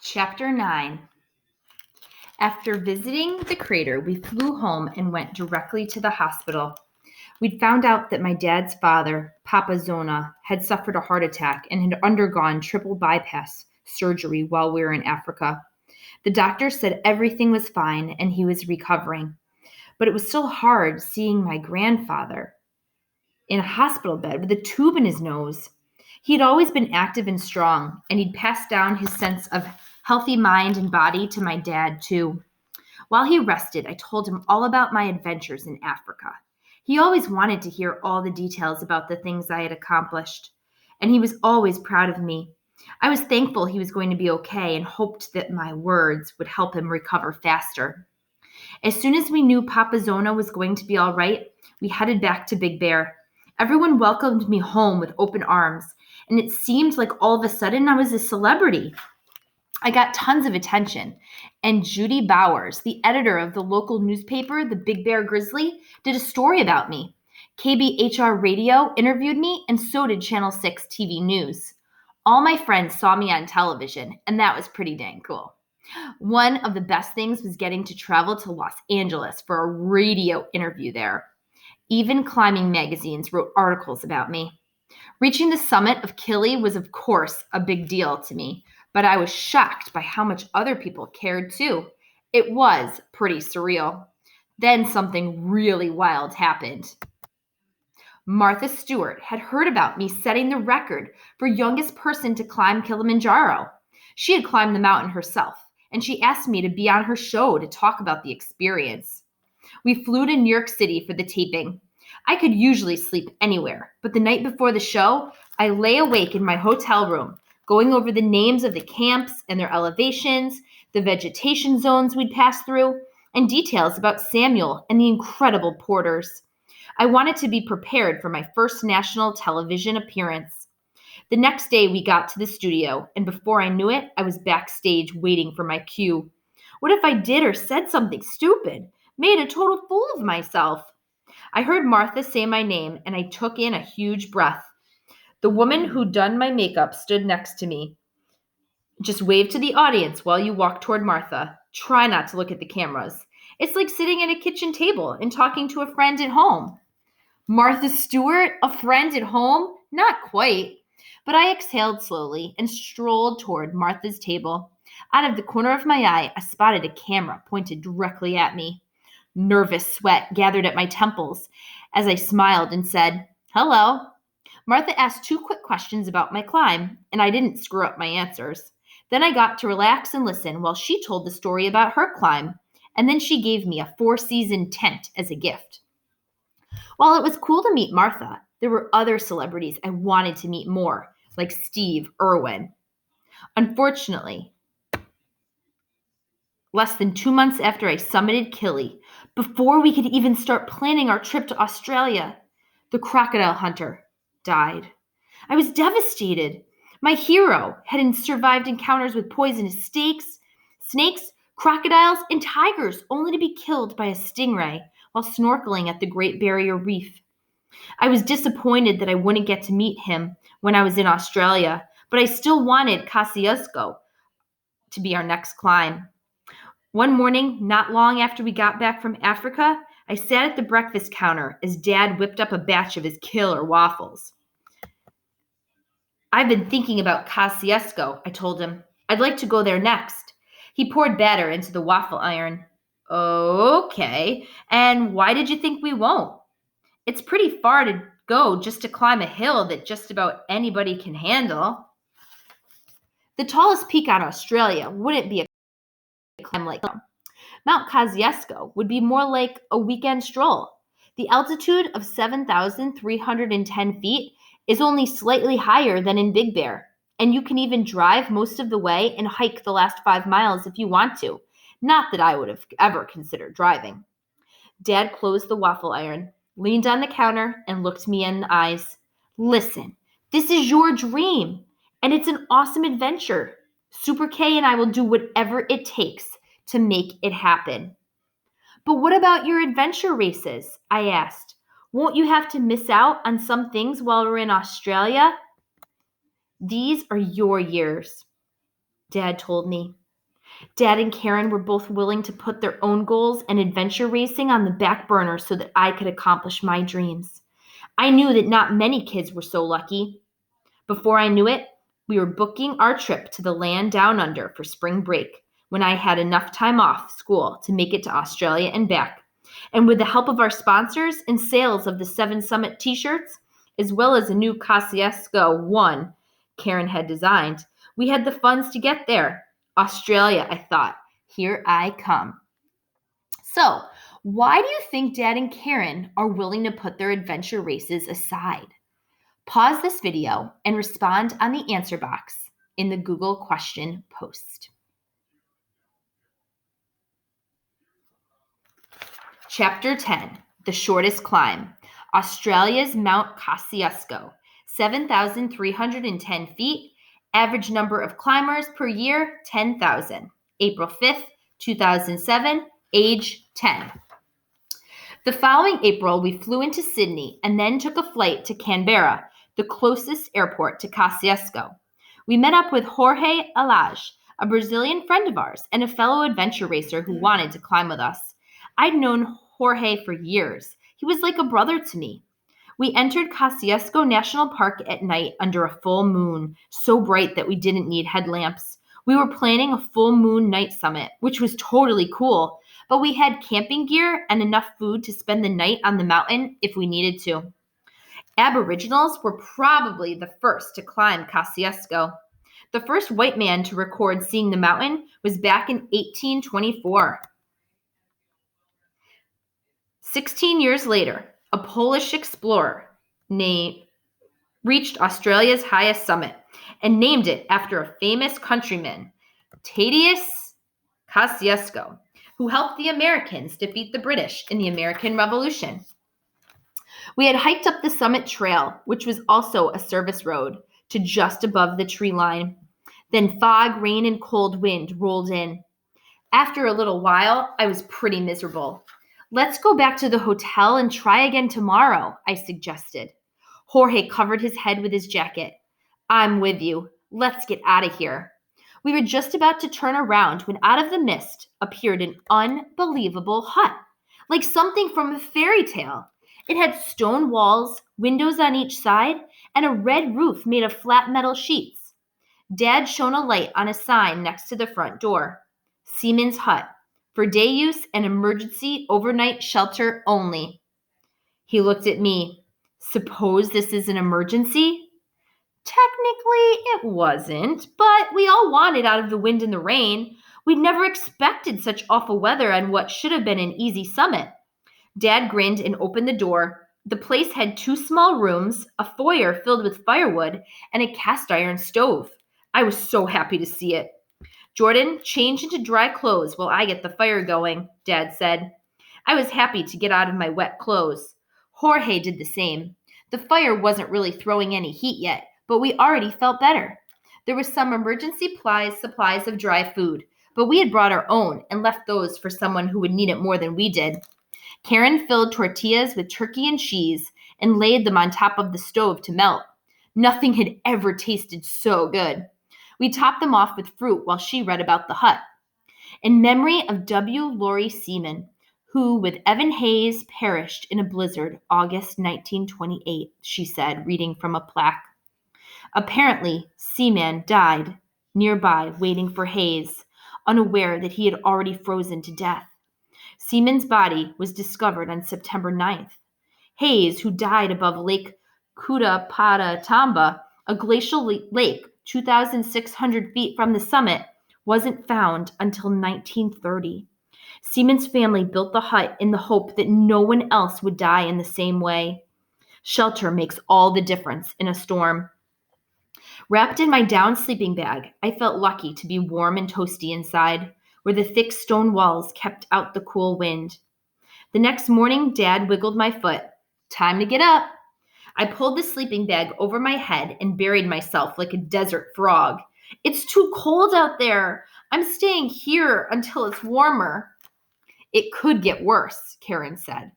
Chapter 9. After visiting the crater, we flew home and went directly to the hospital. We'd found out that my dad's father, Papa Zona, had suffered a heart attack and had undergone triple bypass surgery while we were in Africa. The doctor said everything was fine and he was recovering. But it was still hard seeing my grandfather in a hospital bed with a tube in his nose. He had always been active and strong, and he'd passed down his sense of healthy mind and body to my dad, too. While he rested, I told him all about my adventures in Africa. He always wanted to hear all the details about the things I had accomplished, and he was always proud of me. I was thankful he was going to be okay and hoped that my words would help him recover faster. As soon as we knew Papa Zona was going to be all right, we headed back to Big Bear. Everyone welcomed me home with open arms, and it seemed like all of a sudden I was a celebrity. I got tons of attention, and Judy Bowers, the editor of the local newspaper, the Big Bear Grizzly, did a story about me. KBHR Radio interviewed me, and so did Channel 6 TV News. All my friends saw me on television, and that was pretty dang cool. One of the best things was getting to travel to Los Angeles for a radio interview there. Even climbing magazines wrote articles about me. Reaching the summit of Kili was, of course, a big deal to me, but I was shocked by how much other people cared too. It was pretty surreal. Then something really wild happened. Martha Stewart had heard about me setting the record for youngest person to climb Kilimanjaro. She had climbed the mountain herself, and she asked me to be on her show to talk about the experience. We flew to New York City for the taping. I could usually sleep anywhere, but the night before the show, I lay awake in my hotel room, going over the names of the camps and their elevations, the vegetation zones we'd passed through, and details about Samuel and the incredible porters. I wanted to be prepared for my first national television appearance. The next day, we got to the studio, and before I knew it, I was backstage waiting for my cue. What if I did or said something stupid? Made a total fool of myself. I heard Martha say my name, and I took in a huge breath. The woman who'd done my makeup stood next to me. Just wave to the audience while you walk toward Martha. Try not to look at the cameras. It's like sitting at a kitchen table and talking to a friend at home. Martha Stewart, a friend at home? Not quite. But I exhaled slowly and strolled toward Martha's table. Out of the corner of my eye, I spotted a camera pointed directly at me. Nervous sweat gathered at my temples as I smiled and said, "Hello." Martha asked 2 quick questions about my climb, and I didn't screw up my answers. Then I got to relax and listen while she told the story about her climb, and then she gave me a 4-season tent as a gift. While it was cool to meet Martha, there were other celebrities I wanted to meet more, like Steve Irwin. Unfortunately, less than 2 months after I summited Kili, before we could even start planning our trip to Australia, the crocodile hunter died. I was devastated. My hero had survived encounters with poisonous snakes, crocodiles, and tigers, only to be killed by a stingray while snorkeling at the Great Barrier Reef. I was disappointed that I wouldn't get to meet him when I was in Australia, but I still wanted Kosciuszko to be our next climb. One morning, not long after we got back from Africa, I sat at the breakfast counter as Dad whipped up a batch of his killer waffles. "I've been thinking about Kosciuszko," I told him. "I'd like to go there next." He poured batter into the waffle iron. "Okay, and why did you think we won't?" "It's pretty far to go just to climb a hill that just about anybody can handle." The tallest peak on Australia wouldn't be a climb like Mount Kosciuszko would be more like a weekend stroll. The altitude of 7,310 feet is only slightly higher than in Big Bear, and you can even drive most of the way and hike the last 5 miles if you want to. Not that I would have ever considered driving. Dad closed the waffle iron, leaned on the counter, and looked me in the eyes. "Listen, this is your dream, and it's an awesome adventure. Super K and I will do whatever it takes to make it happen." "But what about your adventure races?" I asked. "Won't you have to miss out on some things while we're in Australia?" "These are your years." Dad told me. Dad and Karen were both willing to put their own goals and adventure racing on the back burner so that I could accomplish my dreams. I knew that not many kids were so lucky. Before I knew it, we were booking our trip to the land down under for spring break when I had enough time off school to make it to Australia and back. And with the help of our sponsors and sales of the 7 Summit t-shirts, as well as a new Kosciuszko 1 Karen had designed, we had the funds to get there. Australia, I thought. Here I come. So, why do you think Dad and Karen are willing to put their adventure races aside? Pause this video and respond on the answer box in the Google question post. Chapter 10, The Shortest Climb. Australia's Mount Kosciuszko, 7,310 feet. Average number of climbers per year, 10,000. April 5th, 2007, age 10. The following April, we flew into Sydney and then took a flight to Canberra, the closest airport to Kosciuszko. We met up with Jorge Alage, a Brazilian friend of ours and a fellow adventure racer who wanted to climb with us. I'd known Jorge for years. He was like a brother to me. We entered Kosciuszko National Park at night under a full moon, so bright that we didn't need headlamps. We were planning a full moon night summit, which was totally cool, but we had camping gear and enough food to spend the night on the mountain if we needed to. Aboriginals were probably the first to climb Kosciuszko. The first white man to record seeing the mountain was back in 1824. 16 years later, a Polish explorer reached Australia's highest summit and named it after a famous countryman, Tadeusz Kosciuszko, who helped the Americans defeat the British in the American Revolution. We had hiked up the summit trail, which was also a service road, to just above the tree line. Then fog, rain, and cold wind rolled in. After a little while, I was pretty miserable. Let's go back to the hotel and try again tomorrow, I suggested. Jorge covered his head with his jacket. I'm with you. Let's get out of here. We were just about to turn around when out of the mist appeared an unbelievable hut, like something from a fairy tale. It had stone walls, windows on each side, and a red roof made of flat metal sheets. Dad shone a light on a sign next to the front door. Seaman's Hut. For day use and emergency overnight shelter only. He looked at me. Suppose this is an emergency? Technically, it wasn't, but we all wanted out of the wind and the rain. We'd never expected such awful weather on what should have been an easy summit. Dad grinned and opened the door. The place had 2 small rooms, a foyer filled with firewood, and a cast iron stove. I was so happy to see it. Jordan, change into dry clothes while I get the fire going, Dad said. I was happy to get out of my wet clothes. Jorge did the same. The fire wasn't really throwing any heat yet, but we already felt better. There was some emergency supplies of dry food, but we had brought our own and left those for someone who would need it more than we did. Karen filled tortillas with turkey and cheese and laid them on top of the stove to melt. Nothing had ever tasted so good. We topped them off with fruit while she read about the hut. In memory of W. Laurie Seaman, who with Evan Hayes perished in a blizzard August 1928, she said, reading from a plaque. Apparently, Seaman died nearby waiting for Hayes, unaware that he had already frozen to death. Seaman's body was discovered on September 9th. Hayes, who died above Lake Kutapatatamba, a glacial lake 2,600 feet from the summit, wasn't found until 1930. Seaman's family built the hut in the hope that no one else would die in the same way. Shelter makes all the difference in a storm. Wrapped in my down sleeping bag, I felt lucky to be warm and toasty inside, where the thick stone walls kept out the cool wind. The next morning, Dad wiggled my foot. Time to get up. I pulled the sleeping bag over my head and buried myself like a desert frog. It's too cold out there. I'm staying here until it's warmer. It could get worse, Karen said.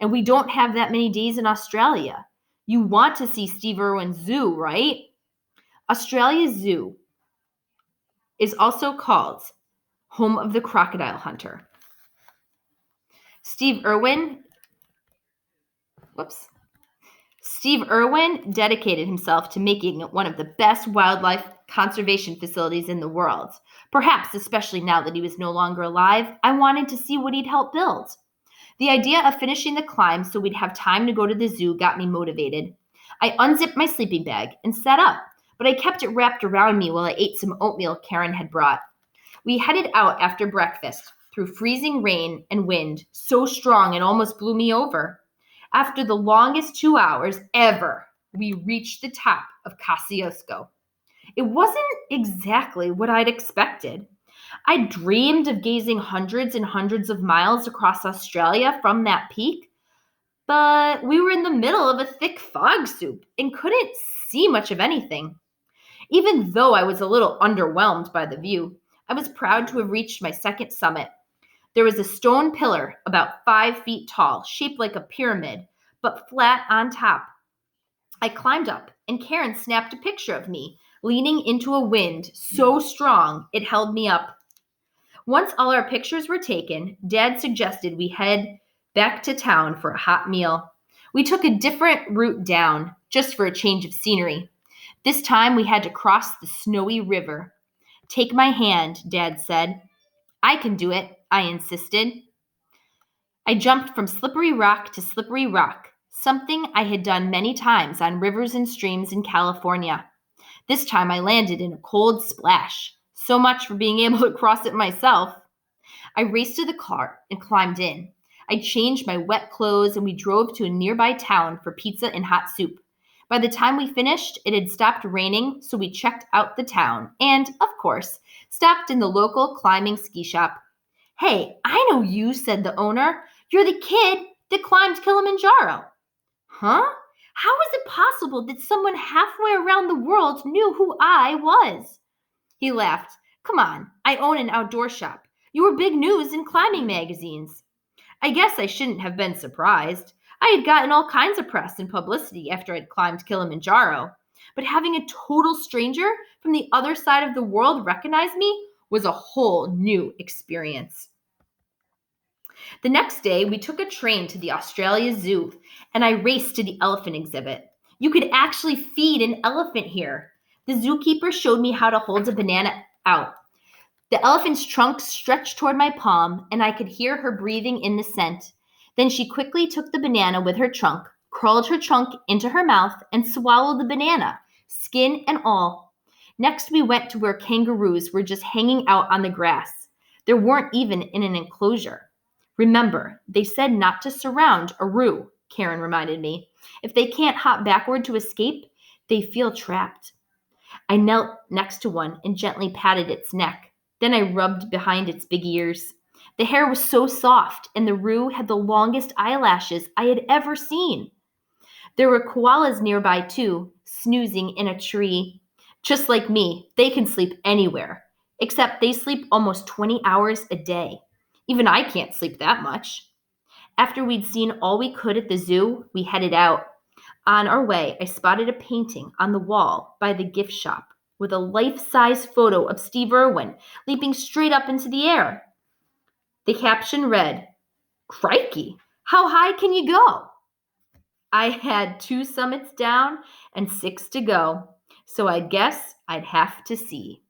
And we don't have that many days in Australia. You want to see Steve Irwin's zoo, right? Australia's zoo is also called home of the crocodile hunter. Steve Irwin dedicated himself to making it one of the best wildlife conservation facilities in the world. Perhaps, especially now that he was no longer alive, I wanted to see what he'd helped build. The idea of finishing the climb so we'd have time to go to the zoo got me motivated. I unzipped my sleeping bag and sat up, but I kept it wrapped around me while I ate some oatmeal Karen had brought. We headed out after breakfast through freezing rain and wind so strong it almost blew me over. After the longest 2 hours ever, we reached the top of Kosciuszko. It wasn't exactly what I'd expected. I dreamed of gazing hundreds and hundreds of miles across Australia from that peak, but we were in the middle of a thick fog soup and couldn't see much of anything. Even though I was a little underwhelmed by the view, I was proud to have reached my second summit. There was a stone pillar about 5 feet tall, shaped like a pyramid, but flat on top. I climbed up, and Karen snapped a picture of me, leaning into a wind so strong it held me up. Once all our pictures were taken, Dad suggested we head back to town for a hot meal. We took a different route down, just for a change of scenery. This time we had to cross the snowy river. "Take my hand," Dad said. "I can do it," I insisted. I jumped from slippery rock to slippery rock, something I had done many times on rivers and streams in California. This time I landed in a cold splash. So much for being able to cross it myself. I raced to the car and climbed in. I changed my wet clothes and we drove to a nearby town for pizza and hot soup. By the time we finished, it had stopped raining, so we checked out the town and, of course, stopped in the local climbing ski shop. "Hey, I know you," said the owner. "You're the kid that climbed Kilimanjaro." "Huh? How is it possible that someone halfway around the world knew who I was?" He laughed. "Come on, I own an outdoor shop. You were big news in climbing magazines." I guess I shouldn't have been surprised. I had gotten all kinds of press and publicity after I'd climbed Kilimanjaro. But having a total stranger from the other side of the world recognize me was a whole new experience. The next day, we took a train to the Australia Zoo, and I raced to the elephant exhibit. You could actually feed an elephant here. The zookeeper showed me how to hold a banana out. The elephant's trunk stretched toward my palm, and I could hear her breathing in the scent. Then she quickly took the banana with her trunk, curled her trunk into her mouth, and swallowed the banana, skin and all. Next, we went to where kangaroos were just hanging out on the grass. There weren't even in an enclosure. "Remember, they said not to surround a roo," Karen reminded me. "If they can't hop backward to escape, they feel trapped." I knelt next to one and gently patted its neck. Then I rubbed behind its big ears. The hair was so soft, and the roo had the longest eyelashes I had ever seen. There were koalas nearby too, snoozing in a tree. Just like me, they can sleep anywhere, except they sleep almost 20 hours a day. Even I can't sleep that much. After we'd seen all we could at the zoo, we headed out. On our way, I spotted a painting on the wall by the gift shop with a life-size photo of Steve Irwin leaping straight up into the air. The caption read, "Crikey, how high can you go?" I had 2 summits down and 6 to go, so I guess I'd have to see.